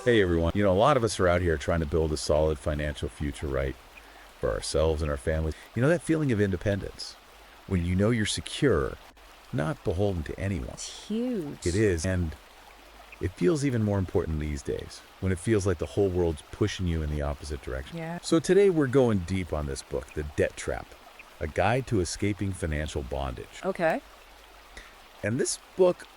Hey everyone. A lot of us are out here trying to build a solid financial future, right? For ourselves and our families. That feeling of independence. When you're secure, not beholden to anyone. It's huge. It is. And it feels even more important these days, when it feels like the whole world's pushing you in the opposite direction. Yeah. So today we're going deep on this book, The Debt Trap, a guide to escaping financial bondage. Okay. And this book,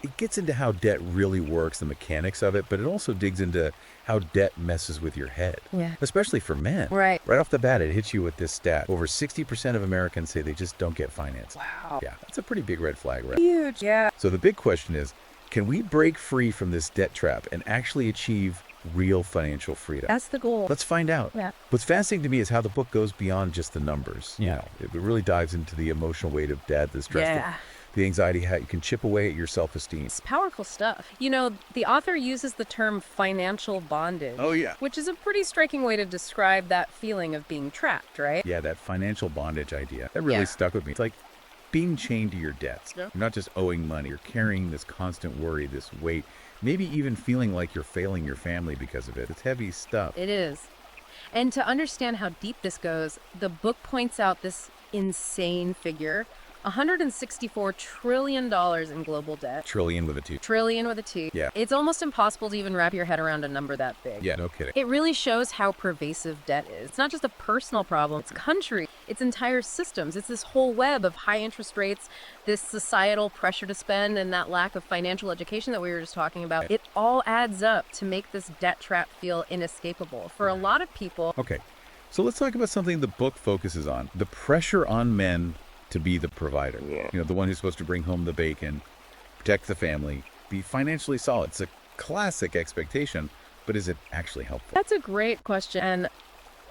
it gets into how debt really works, the mechanics of it, but it also digs into how debt messes with your head. Yeah. Especially for men. Right. Right off the bat, it hits you with this stat. Over 60% of Americans say they just don't get financing. Wow. Yeah, that's a pretty big red flag, right? Huge. Yeah. So the big question is, can we break free from this debt trap and actually achieve real financial freedom? That's the goal. Let's find out. Yeah. What's fascinating to me is how the book goes beyond just the numbers. It really dives into the emotional weight of debt, the stress, Yeah. the anxiety, how you can chip away at your self-esteem. It's powerful stuff. The author uses the term financial bondage. Oh, yeah. Which is a pretty striking way to describe that feeling of being trapped, right? Yeah, that financial bondage idea, that really Yeah. stuck with me. It's like being chained to your debts. Yeah. You're not just owing money, you're carrying this constant worry, this weight, maybe even feeling like you're failing your family because of it. It's heavy stuff. It is. And to understand how deep this goes, the book points out this insane figure. $164 trillion in global debt. Trillion with a T. Trillion with a T. Yeah. It's almost impossible to even wrap your head around a number that big. Yeah, no kidding. It really shows how pervasive debt is. It's not just a personal problem, it's country, it's entire systems. It's this whole web of high interest rates, this societal pressure to spend, and that lack of financial education that we were just talking about. It all adds up to make this debt trap feel inescapable. For a lot of people... Okay, so let's talk about something the book focuses on. The pressure on men to be the provider. Yeah. The one who's supposed to bring home the bacon, protect the family, be financially solid. It's a classic expectation, but is it actually helpful? That's a great question, and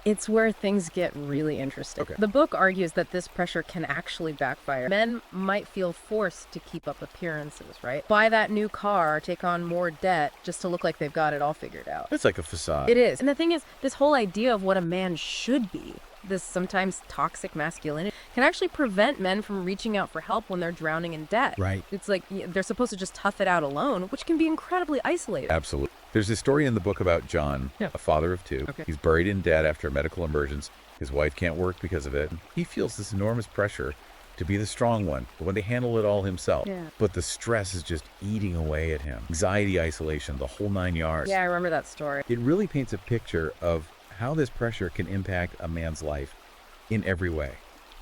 it's where things get really interesting. Okay. The book argues that this pressure can actually backfire. Men might feel forced to keep up appearances, right? Buy that new car, take on more debt just to look like they've got it all figured out. It's like a facade. It is. And the thing is, this whole idea of what a man should be, this sometimes toxic masculinity, can actually prevent men from reaching out for help when they're drowning in debt. Right. It's like they're supposed to just tough it out alone, which can be incredibly isolating. Absolutely. There's a story in the book about John, Yeah. a father of two. Okay. He's buried in debt after a medical emergence. His wife can't work because of it. He feels this enormous pressure to be the strong one, the one to handle it all himself. Yeah. But the stress is just eating away at him. Anxiety, isolation, the whole 9 yards. Yeah, I remember that story. It really paints a picture of how this pressure can impact a man's life in every way.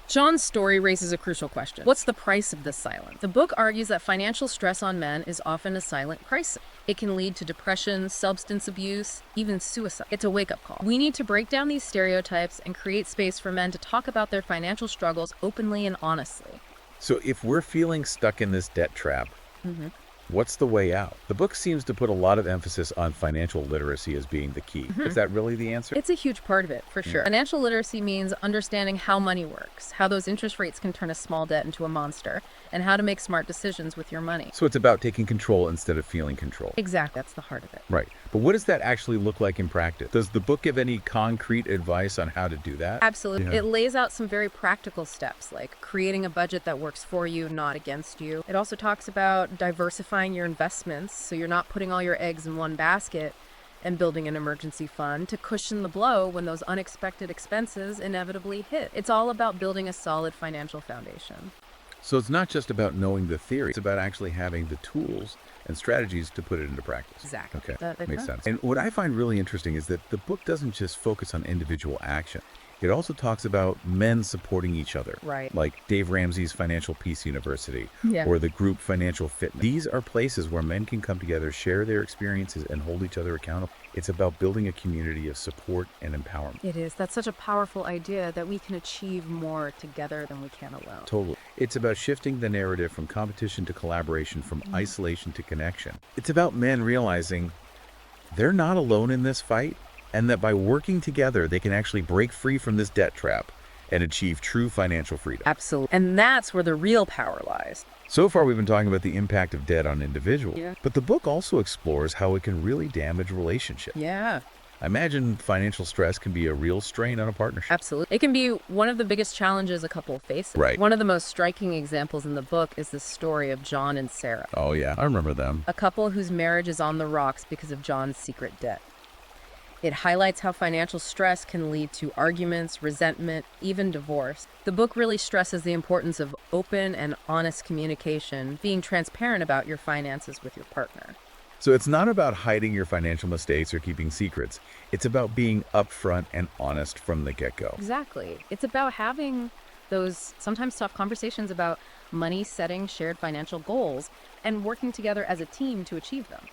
John's story raises a crucial question. What's the price of this silence? The book argues that financial stress on men is often a silent crisis. It can lead to depression, substance abuse, even suicide. It's a wake-up call. We need to break down these stereotypes and create space for men to talk about their financial struggles openly and honestly. So if we're feeling stuck in this debt trap, what's the way out? The book seems to put a lot of emphasis on financial literacy as being the key. Is that really the answer? It's a huge part of it, for sure. Financial literacy means understanding how money works, how those interest rates can turn a small debt into a monster, and how to make smart decisions with your money. So it's about taking control instead of feeling control. Exactly. That's the heart of it. Right. But what does that actually look like in practice? Does the book give any concrete advice on how to do that? Absolutely. Yeah. It lays out some very practical steps, like creating a budget that works for you, not against you. It also talks about diversifying your investments so you're not putting all your eggs in one basket, and building an emergency fund to cushion the blow when those unexpected expenses inevitably hit. It's all about building a solid financial foundation. So it's not just about knowing the theory. It's about actually having the tools and strategies to put it into practice. Exactly. Okay, That makes makes sense. sense. And what I find really interesting is that the book doesn't just focus on individual action. It also talks about men supporting each other. Right. Like Dave Ramsey's Financial Peace University Yeah. or the group Financial Fitness. These are places where men can come together, share their experiences, and hold each other accountable. It's about building a community of support and empowerment. It is. That's such a powerful idea that we can achieve more together than we can alone. Totally. It's about shifting the narrative from competition to collaboration, from isolation to connection. It's about men realizing they're not alone in this fight, and that by working together, they can actually break free from this debt trap and achieve true financial freedom. Absolutely. And that's where the real power lies. So far, we've been talking about the impact of debt on individuals, Yeah. but the book also explores how it can really damage relationships. Yeah. I imagine financial stress can be a real strain on a partnership. Absolutely. It can be one of the biggest challenges a couple faces. Right. One of the most striking examples in the book is the story of John and Sarah, Oh, yeah. I remember them. a couple whose marriage is on the rocks because of John's secret debt. It highlights how financial stress can lead to arguments, resentment, even divorce. The book really stresses the importance of open and honest communication, being transparent about your finances with your partner. So it's not about hiding your financial mistakes or keeping secrets. It's about being upfront and honest from the get-go. Exactly. It's about having those sometimes tough conversations about money, setting shared financial goals, and working together as a team to achieve them.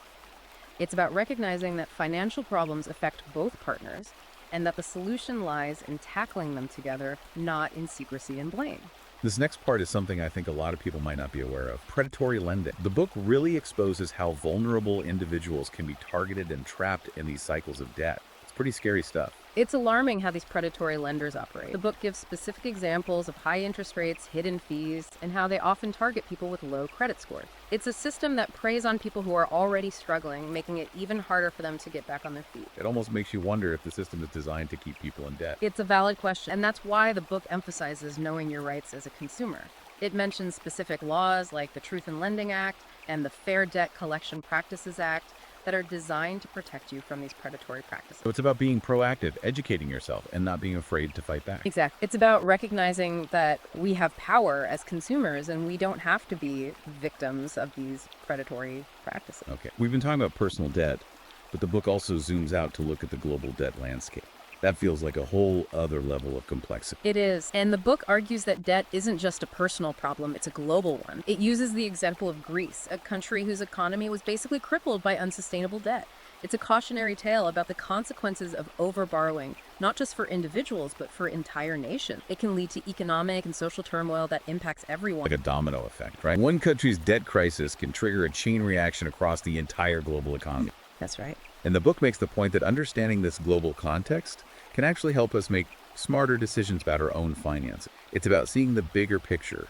It's about recognizing that financial problems affect both partners and that the solution lies in tackling them together, not in secrecy and blame. This next part is something I think a lot of people might not be aware of. Predatory lending. The book really exposes how vulnerable individuals can be targeted and trapped in these cycles of debt. It's pretty scary stuff. It's alarming how these predatory lenders operate. The book gives specific examples of high interest rates, hidden fees, and how they often target people with low credit scores. It's a system that preys on people who are already struggling, making it even harder for them to get back on their feet. It almost makes you wonder if the system is designed to keep people in debt. It's a valid question, and that's why the book emphasizes knowing your rights as a consumer. It mentions specific laws like the Truth in Lending Act and the Fair Debt Collection Practices Act that are designed to protect you from these predatory practices. So it's about being proactive, educating yourself, and not being afraid to fight back. Exactly. It's about recognizing that we have power as consumers and we don't have to be victims of these predatory practices. Okay. We've been talking about personal debt, but the book also zooms out to look at the global debt landscape. That feels like a whole other level of complexity. It is. And the book argues that debt isn't just a personal problem, it's a global one. It uses the example of Greece, a country whose economy was basically crippled by unsustainable debt. It's a cautionary tale about the consequences of overborrowing, not just for individuals, but for entire nations. It can lead to economic and social turmoil that impacts everyone. Like a domino effect, right? One country's debt crisis can trigger a chain reaction across the entire global economy. That's right. And the book makes the point that understanding this global context can actually help us make smarter decisions about our own finances. It's about seeing the bigger picture,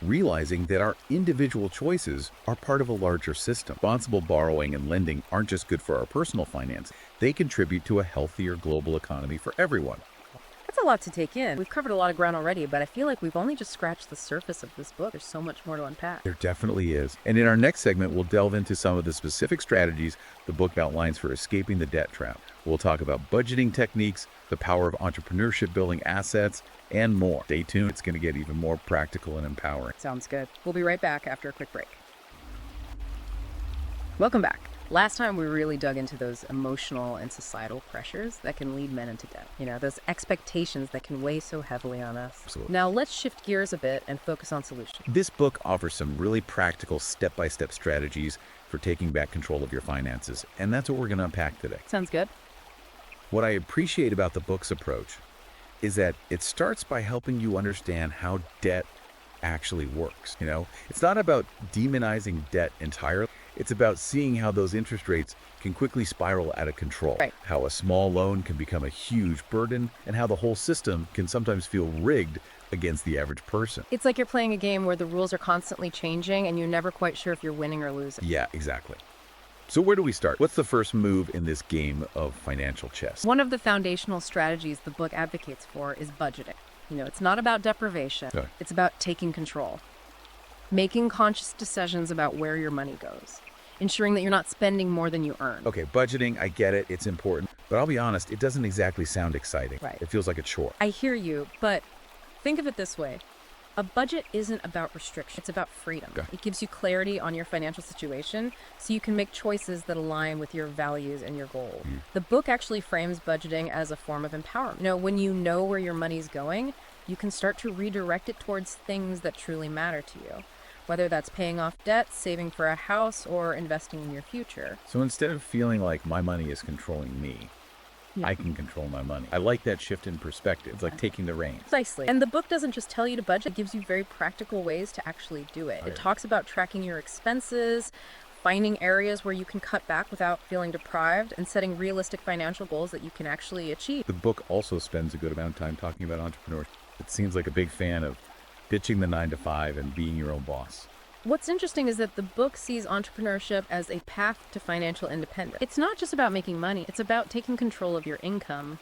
realizing that our individual choices are part of a larger system. Responsible borrowing and lending aren't just good for our personal finance. They contribute to a healthier global economy for everyone. That's a lot to take in. We've covered a lot of ground already, but I feel like we've only just scratched the surface of this book. There's so much more to unpack. There definitely is. And in our next segment, we'll delve into some of the specific strategies the book outlines for escaping the debt trap. We'll talk about budgeting techniques, the power of entrepreneurship building assets, and more. Stay tuned. It's going to get even more practical and empowering. Sounds good. We'll be right back after a quick break. Welcome back. Last time we really dug into those emotional and societal pressures that can lead men into debt. You know, those expectations that can weigh so heavily on us. Absolutely. Now let's shift gears a bit and focus on solutions. This book offers some really practical step-by-step strategies for taking back control of your finances, and that's what we're going to unpack today. Sounds good. What I appreciate about the book's approach is that it starts by helping you understand how debt actually works. You know, it's not about demonizing debt entirely. It's about seeing how those interest rates can quickly spiral out of control, Right. how a small loan can become a huge burden, and how the whole system can sometimes feel rigged against the average person. It's like you're playing a game where the rules are constantly changing and you're never quite sure if you're winning or losing. Yeah, exactly. So where do we start? What's the first move in this game of financial chess? One of the foundational strategies the book advocates for is budgeting. You know, it's not about deprivation. Okay. It's about taking control. Making conscious decisions about where your money goes. Ensuring that you're not spending more than you earn. Okay, budgeting, I get it, it's important. But I'll be honest, it doesn't exactly sound exciting. Right. It feels like a chore. I hear you, but think of it this way. A budget isn't about restriction, it's about freedom. Okay. It gives you clarity on your financial situation so you can make choices that align with your values and your goals. The book actually frames budgeting as a form of empowerment. You know, when you know where your money's going, you can start to redirect it towards things that truly matter to you. Whether that's paying off debt, saving for a house, or investing in your future. So instead of feeling like my money is controlling me, Yeah. I can control my money. I like that shift in perspective. It's like taking the reins. Precisely. And the book doesn't just tell you to budget, it gives you very practical ways to actually do it. It talks about tracking your expenses, finding areas where you can cut back without feeling deprived, and setting realistic financial goals that you can actually achieve. The book also spends a good amount of time talking about entrepreneurship. It seems like a big fan of ditching the 9 to 5 and being your own boss. What's interesting is that the book sees entrepreneurship as a path to financial independence. It's not just about making money, it's about taking control of your income,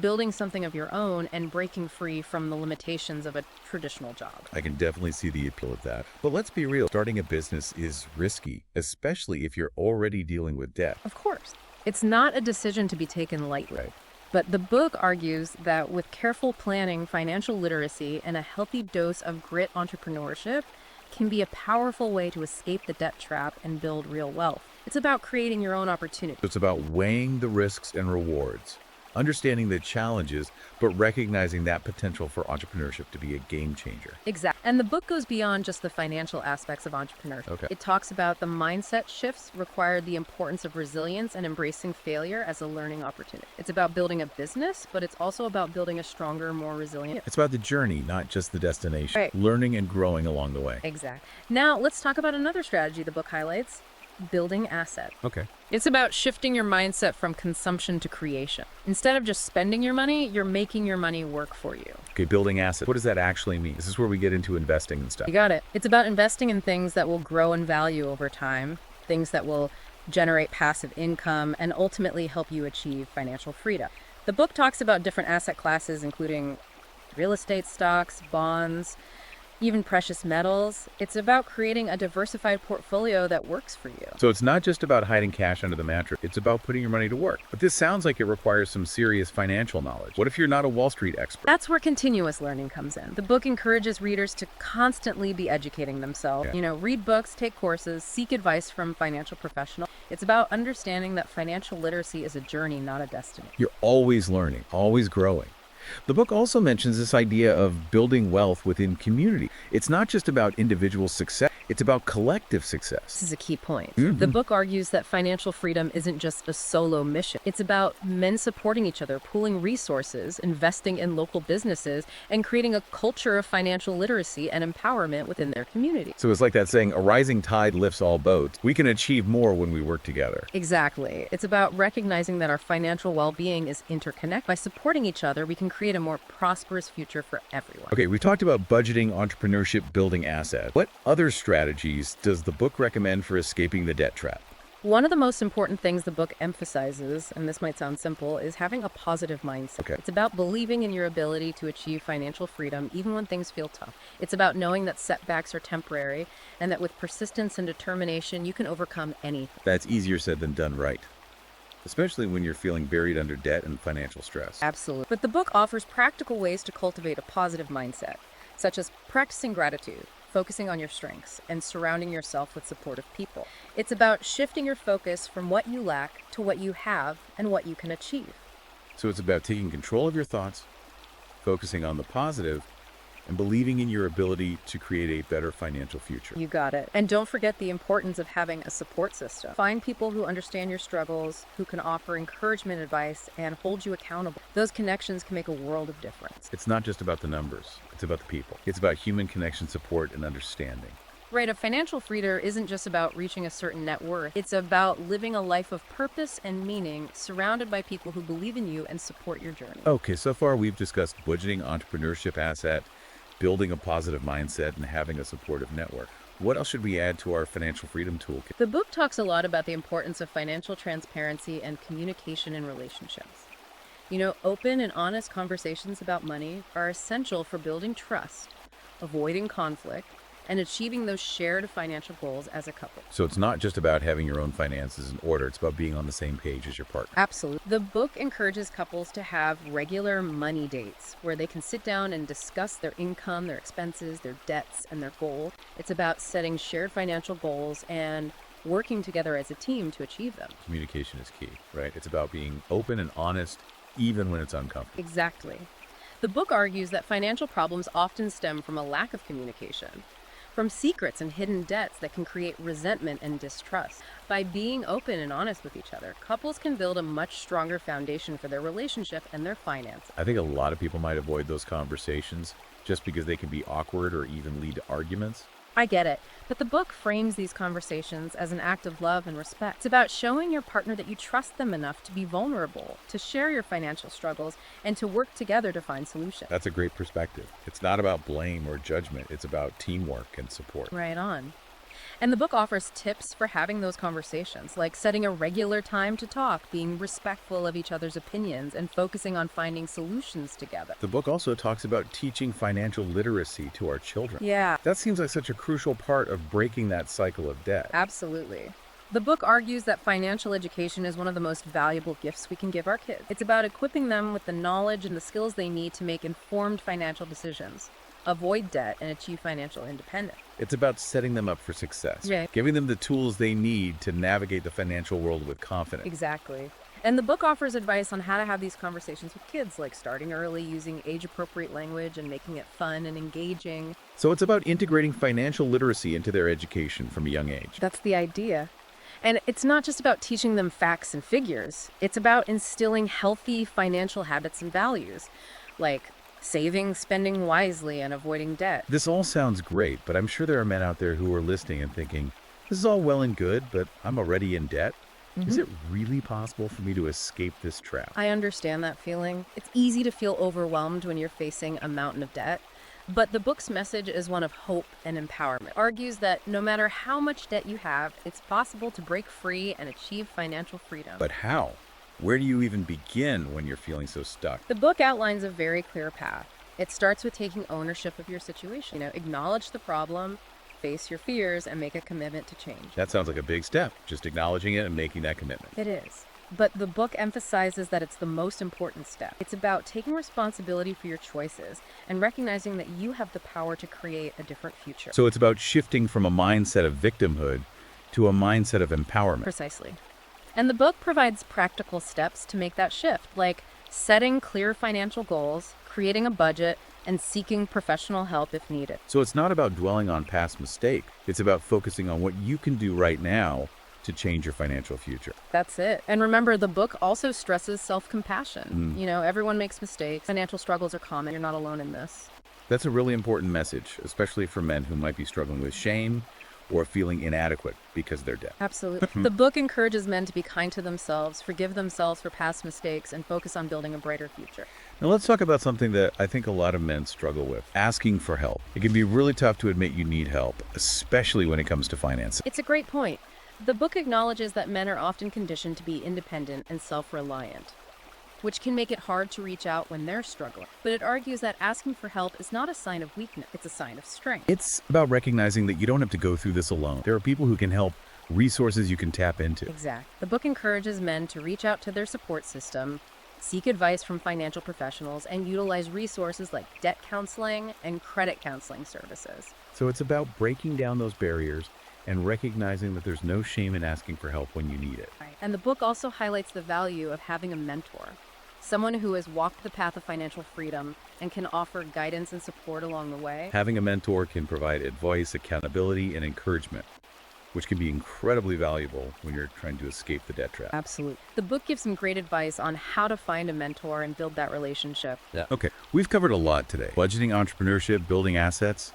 building something of your own, and breaking free from the limitations of a traditional job. I can definitely see the appeal of that. But let's be real, starting a business is risky, especially if you're already dealing with debt. Of course, it's not a decision to be taken lightly. Right. But the book argues that with careful planning, financial literacy, and a healthy dose of grit, entrepreneurship can be a powerful way to escape the debt trap and build real wealth. It's about creating your own opportunity. It's about weighing the risks and rewards, understanding the challenges, but recognizing that potential for entrepreneurship to be a game changer. Exactly. And the book goes beyond just the financial aspects of entrepreneurship. Okay. It talks about the mindset shifts required, the importance of resilience, and embracing failure as a learning opportunity. It's about building a business, but it's also about building a stronger, more resilient. It's about the journey, not just the destination. Right. Learning and growing along the way. Exactly. Now, let's talk about another strategy the book highlights: building assets. Okay. It's about shifting your mindset from consumption to creation. Instead of just spending your money, you're making your money work for you. Okay, building assets. What does that actually mean? This is where we get into investing and stuff. You got it. It's about investing in things that will grow in value over time, things that will generate passive income, and ultimately help you achieve financial freedom. The book talks about different asset classes, including real estate, stocks, bonds, even precious metals. It's about creating a diversified portfolio that works for you. So it's not just about hiding cash under the mattress. It's about putting your money to work. But this sounds like it requires some serious financial knowledge. What if you're not a Wall Street expert? That's where continuous learning comes in. The book encourages readers to constantly be educating themselves. Yeah. Read books, take courses, seek advice from financial professionals. It's about understanding that financial literacy is a journey, not a destiny. You're always learning, always growing. The book also mentions this idea of building wealth within community. It's not just about individual success, it's about collective success. This is a key point. The book argues that financial freedom isn't just a solo mission. It's about men supporting each other, pooling resources, investing in local businesses, and creating a culture of financial literacy and empowerment within their community. So it's like that saying, a rising tide lifts all boats. We can achieve more when we work together. Exactly. It's about recognizing that our financial well-being is interconnected. By supporting each other, we can create a more prosperous future for everyone. Okay, we've talked about budgeting, entrepreneurship, building assets. What other strategies does the book recommend for escaping the debt trap? One of the most important things the book emphasizes, and this might sound simple, is having a positive mindset. Okay. It's about believing in your ability to achieve financial freedom even when things feel tough. It's about knowing that setbacks are temporary and that with persistence and determination, you can overcome anything. That's easier said than done, right? Especially when you're feeling buried under debt and financial stress. Absolutely. But the book offers practical ways to cultivate a positive mindset, such as practicing gratitude, focusing on your strengths, and surrounding yourself with supportive people. It's about shifting your focus from what you lack to what you have and what you can achieve. So it's about taking control of your thoughts, focusing on the positive, and believing in your ability to create a better financial future. You got it. And don't forget the importance of having a support system. Find people who understand your struggles, who can offer encouragement, advice, and hold you accountable. Those connections can make a world of difference. It's not just about the numbers, it's about the people. It's about human connection, support, and understanding. Right, a financial freedom isn't just about reaching a certain net worth. It's about living a life of purpose and meaning, surrounded by people who believe in you and support your journey. Okay, so far we've discussed budgeting, entrepreneurship, asset, building a positive mindset, and having a supportive network. What else should we add to our financial freedom toolkit? The book talks a lot about the importance of financial transparency and communication in relationships. Open and honest conversations about money are essential for building trust, avoiding conflict, and achieving those shared financial goals as a couple. So it's not just about having your own finances in order, it's about being on the same page as your partner. Absolutely. The book encourages couples to have regular money dates where they can sit down and discuss their income, their expenses, their debts, and their goals. It's about setting shared financial goals and working together as a team to achieve them. Communication is key, right? It's about being open and honest, even when it's uncomfortable. Exactly. The book argues that financial problems often stem from a lack of communication, from secrets and hidden debts that can create resentment and distrust. By being open and honest with each other, couples can build a much stronger foundation for their relationship and their finances. I think a lot of people might avoid those conversations just because they can be awkward or even lead to arguments. I get it, but the book frames these conversations as an act of love and respect. It's about showing your partner that you trust them enough to be vulnerable, to share your financial struggles, and to work together to find solutions. That's a great perspective. It's not about blame or judgment. It's about teamwork and support. Right on. And the book offers tips for having those conversations, like setting a regular time to talk, being respectful of each other's opinions, and focusing on finding solutions together. The book also talks about teaching financial literacy to our children. Yeah, That seems like such a crucial part of breaking that cycle of debt. absolutely. The book argues that financial education is one of the most valuable gifts we can give our kids. It's about equipping them with the knowledge and the skills they need to make informed financial decisions, avoid debt, and achieve financial independence. It's about setting them up for success, Right. giving them the tools they need to navigate the financial world with confidence. Exactly. And the book offers advice on how to have these conversations with kids, like starting early, using age-appropriate language, and making it fun and engaging. So it's about integrating financial literacy into their education from a young age. That's the idea. And it's not just about teaching them facts and figures. It's about instilling healthy financial habits and values, like saving, spending wisely, and avoiding debt. This all sounds great, but I'm sure there are men out there who are listening and thinking, this is all well and good, but I'm already in debt. Is it really possible for me to escape this trap? I understand that feeling. It's easy to feel overwhelmed when you're facing a mountain of debt. But the book's message is one of hope and empowerment. It argues that no matter how much debt you have, it's possible to break free and achieve financial freedom. But how? Where do you even begin when you're feeling so stuck? The book outlines a very clear path. It starts with taking ownership of your situation. Acknowledge the problem, face your fears, and make a commitment to change. That sounds like a big step, just acknowledging it and making that commitment. It is. But the book emphasizes that it's the most important step. It's about taking responsibility for your choices and recognizing that you have the power to create a different future. So it's about shifting from a mindset of victimhood to a mindset of empowerment. Precisely. And the book provides practical steps to make that shift, like setting clear financial goals, creating a budget, and seeking professional help if needed. So it's not about dwelling on past mistakes. It's about focusing on what you can do right now to change your financial future. That's it. And remember, the book also stresses self-compassion. Everyone makes mistakes. Financial struggles are common. You're not alone in this. That's a really important message, especially for men who might be struggling with shame or feeling inadequate because of their debt. Absolutely. The book encourages men to be kind to themselves, forgive themselves for past mistakes, and focus on building a brighter future. Now let's talk about something that I think a lot of men struggle with, asking for help. It can be really tough to admit you need help, especially when it comes to finances. It's a great point. The book acknowledges that men are often conditioned to be independent and self-reliant, which can make it hard to reach out when they're struggling. But it argues that asking for help is not a sign of weakness, it's a sign of strength. It's about recognizing that you don't have to go through this alone. There are people who can help, resources you can tap into. Exactly. The book encourages men to reach out to their support system, seek advice from financial professionals, and utilize resources like debt counseling and credit counseling services. So it's about breaking down those barriers and recognizing that there's no shame in asking for help when you need it. And the book also highlights the value of having a mentor, someone who has walked the path of financial freedom and can offer guidance and support along the way. Having a mentor can provide advice, accountability, and encouragement, which can be incredibly valuable when you're trying to escape the debt trap. Absolutely. The book gives some great advice on how to find a mentor and build that relationship. Okay, we've covered a lot today. Budgeting, entrepreneurship, building assets,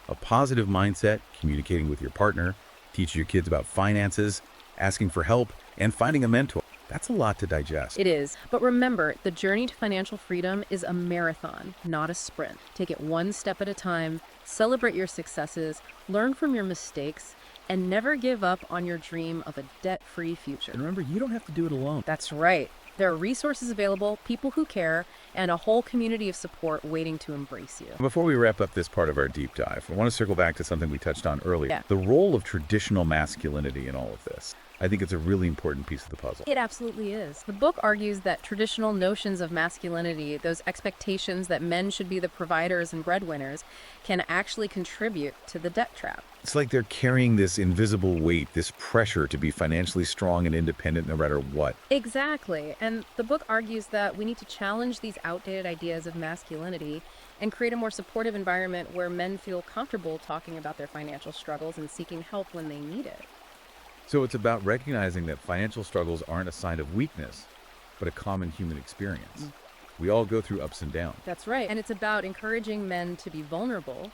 a positive mindset, communicating with your partner, teaching your kids about finances, asking for help, and finding a mentor. That's a lot to digest. It is. But remember, the journey to financial freedom is a marathon, not a sprint. Take it one step at a time, celebrate your successes, learn from your mistakes, and never give up on your dream of a debt-free future. And remember, you don't have to do it alone. That's right. There are resources available, people who care, and a whole community of support waiting to embrace you. Before we wrap up this part of our deep dive, I want to circle back to something we touched on earlier. Yeah. The role of traditional masculinity in all of this. I think it's a really important piece of the puzzle. It absolutely is. The book argues that traditional notions of masculinity, those expectations that men should be the providers and breadwinners, can actually contribute to the debt trap. It's like they're carrying this invisible weight, this pressure to be financially strong and independent no matter what. Exactly. And the book argues that we need to challenge these outdated ideas of masculinity and create a more supportive environment where men feel comfortable talking about their financial struggles and seeking help when they need it. So it's about recognizing that financial struggles aren't a sign of weakness, but a common human experience. We all go through ups and downs. That's right. And it's about encouraging men to be vulnerable,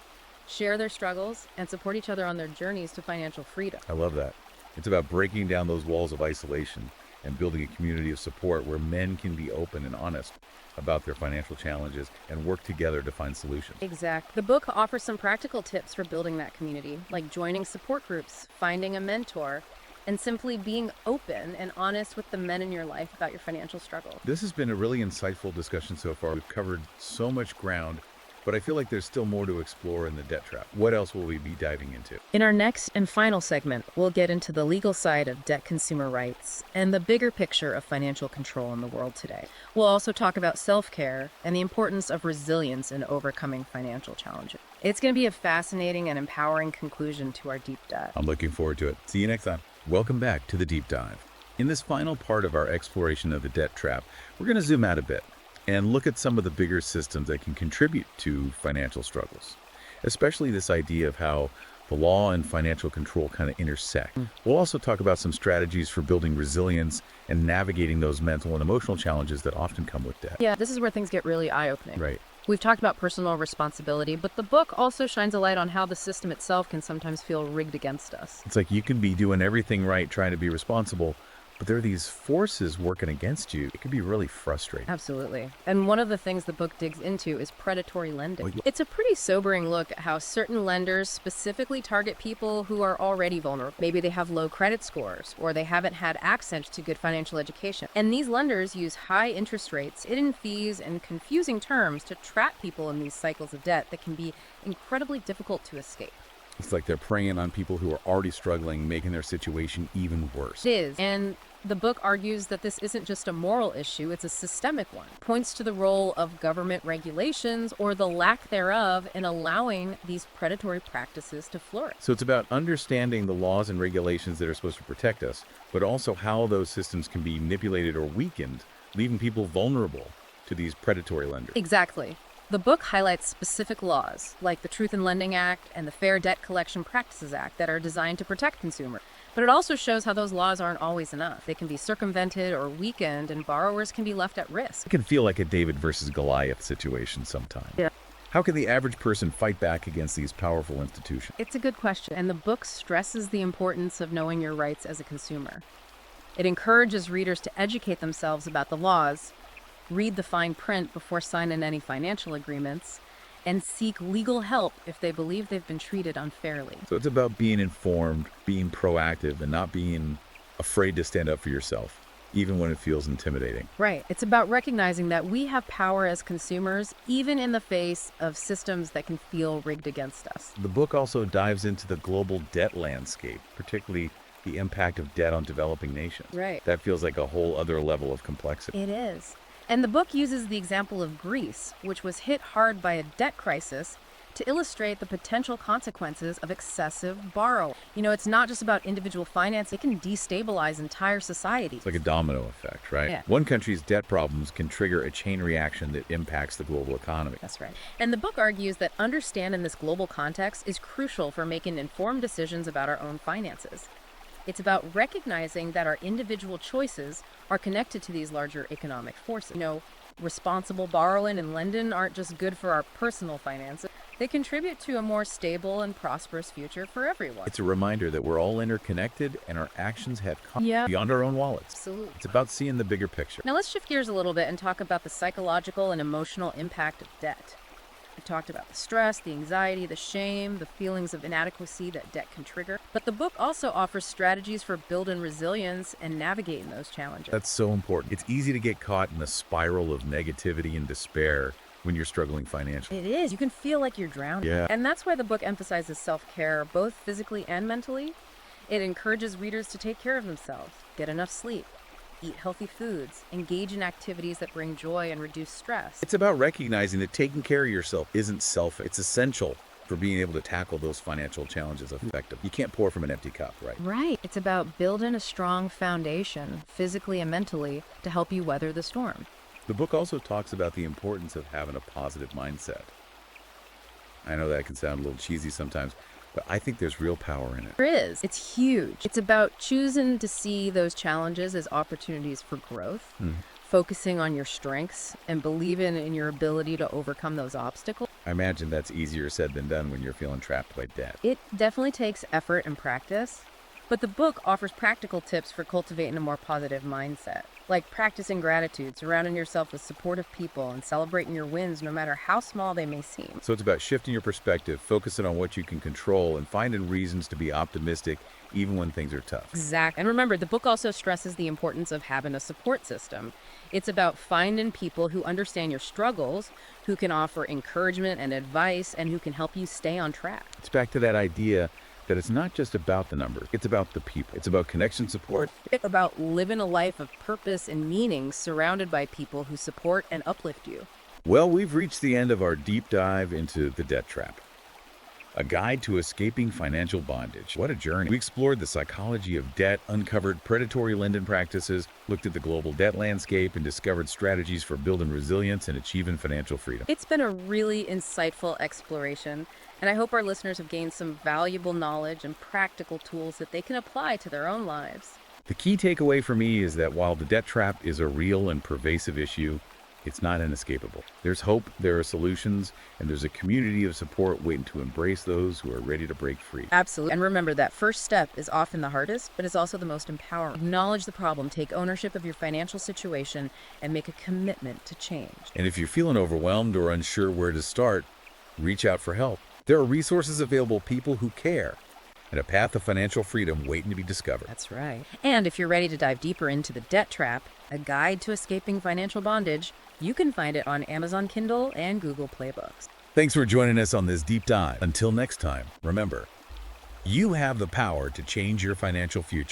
share their struggles, and support each other on their journeys to financial freedom. I love that. It's about breaking down those walls of isolation and building a community of support where men can be open and honest about their financial challenges and work together to find solutions. Exact. The book offers some practical tips for building that community, like joining support groups, finding a mentor, and simply being open and honest with the men in your life about your financial struggle. This has been a really insightful discussion so far. We've covered so much ground, but I feel like there's still more to explore in the debt trap. What else will we be diving into? In our next and final segment, we'll get into the legal side of debt consumer rights and the bigger picture of financial control in the world today. We'll also talk about self-care and the importance of resilience in overcoming financial challenges. It's going to be a fascinating and empowering conclusion to our deep dive. I'm looking forward to it. See you next time. Welcome back to the deep dive. In this final part of our exploration of the debt trap, we're going to zoom out a bit and look at some of the bigger systems that can contribute to financial struggles, especially this idea of how the law and financial control kind of intersect. We'll also talk about some strategies for building resilience and navigating those mental and emotional challenges that often come with debt. Yeah, this is where things get really eye-opening. Right. We've talked about personal responsibility, but the book also shines a light on how the system itself can sometimes feel rigged against us. It's like you can be doing everything right, trying to be responsible, but there are these forces working against you. It can be really frustrating. Absolutely. And one of the things the book digs into is predatory lending. Oh, yeah. It's a pretty sobering look at how certain lenders specifically target people who are already vulnerable. Maybe they have low credit scores, or they haven't had access to good financial education. And these lenders use high interest rates, hidden fees, and confusing terms to trap people in these cycles of debt that can be incredibly difficult to escape. It's like they're preying on people who are already struggling, making their situation even worse. It is. And the book argues that this isn't just a moral issue, it's a systemic one. It points to the role of government regulations or the lack thereof in allowing these predatory practices to flourish. So it's about understanding the laws and regulations that are supposed to protect us, but also how those systems can be manipulated or weakened, leaving people vulnerable to these predatory lenders. Exactly. The book highlights specific laws, like the Truth in Lending Act and the Fair Debt Collection Practices Act, that are designed to protect consumers. But it also shows how those laws aren't always enough. They can be circumvented or weakened, and borrowers can be left at risk. It can feel like a David versus Goliath situation sometimes. Yeah. How can the average person fight back against these powerful institutions? It's a good question, and the book stresses the importance of knowing your rights as a consumer. It encourages readers to educate themselves about the laws, read the fine print before signing any financial agreements, and seek legal help if they believe they've been treated unfairly. So it's about being informed, being proactive, and not being afraid to stand up for yourself, even when it feels intimidating. Right. It's about recognizing that we have power as consumers, even in the face of systems that can feel rigged against us. The book also dives into the global debt landscape, particularly the impact of debt on developing nations. Right. That feels like a whole other level of complexity. It is. And the book uses the example of Greece, which was hit hard by a debt crisis, to illustrate the potential consequences of excessive borrowing. You know, it's not just about individual finance, it can destabilize entire societies. It's like a domino effect, right? Yeah. One country's debt problems can trigger a chain reaction that impacts the global economy. That's right. And the book argues that understanding this global context is crucial for making informed decisions about our own finances. It's about recognizing that our individual choices are connected to these larger economic forces. You know, responsible borrowing and lending aren't just good for our personal finances. They contribute to a more stable and prosperous future for everyone. It's a reminder that we're all interconnected and our actions have consequences beyond our own wallets. Absolutely. It's about seeing the bigger picture. Now let's shift gears a little bit and talk about the psychological and emotional impact of debt. We've talked about the stress, the anxiety, the shame, the feelings of inadequacy that debt can trigger. But the book also offers strategies for building resilience and navigating those challenges. That's so important. It's easy to get caught in a spiral of negativity and despair when you're struggling financially. It is. You can feel like you're drowning. Yeah. And that's why the book emphasizes self-care, both physically and mentally. It encourages readers to take care of themselves, get enough sleep, eat healthy foods, engage in activities that bring joy and reduce stress. It's about recognizing that taking care of yourself isn't selfish. It's essential for being able to tackle those financial challenges effectively. You can't pour from an empty cup, right? Right. It's about building a strong foundation, physically and mentally, to help you weather the storm. The book also talks about the importance of having a positive mindset. I know that can sound a little cheesy sometimes, but I think there's real power in it. There is. It's huge. It's about choosing to see those challenges as opportunities for growth, focusing on your strengths, and believing in your ability to overcome those obstacles. I imagine that's easier said than done when you're feeling trapped by debt. It definitely takes effort and practice, But the book offers practical tips for cultivating a more positive mindset, like practicing gratitude, surrounding yourself with supportive people, and celebrating your wins no matter how small they may seem. So it's about shifting your perspective, focusing on what you can control, and finding reasons to be optimistic even when things are tough. Exactly. And remember, the book also stresses the importance of having a support system. It's about finding people who understand your struggles, who can offer encouragement and advice, and who can help you stay on track. It's back to that idea that it's not just about the numbers, it's about the people. It's about connection support. It's about living a life of purpose and meaning surrounded by people who support and uplift you. Well, we've reached the end of our deep dive into the debt trap. A guide to escaping financial bondage. What a journey. We explored the psychology of debt, uncovered predatory lending practices, looked at the global debt landscape, and discovered strategies for building resilience and achieving financial freedom. It's been a really insightful exploration, and I hope our listeners have gained some valuable knowledge and practical tools that they can apply to their own lives. The key takeaway for me is that while the debt trap is a real and pervasive issue, it's not inescapable. There's hope, there are solutions, and there's a community of support waiting to embrace those who are ready to break free. Absolutely. And remember that first step is often the hardest, but it's also the most empowering. Acknowledge the problem, take ownership of your financial situation, and make a commitment to change. And if you're feeling overwhelmed or unsure where to start, reach out for help. There are resources available, people who care, and a path of financial freedom waiting to be discovered. That's right. And if you're ready to dive deeper into the debt trap, a guide to escaping financial bondage, you can find it on Amazon Kindle and Google Play Books. Thanks for joining us on this deep dive. Until next time, remember, you have the power to change your financial future.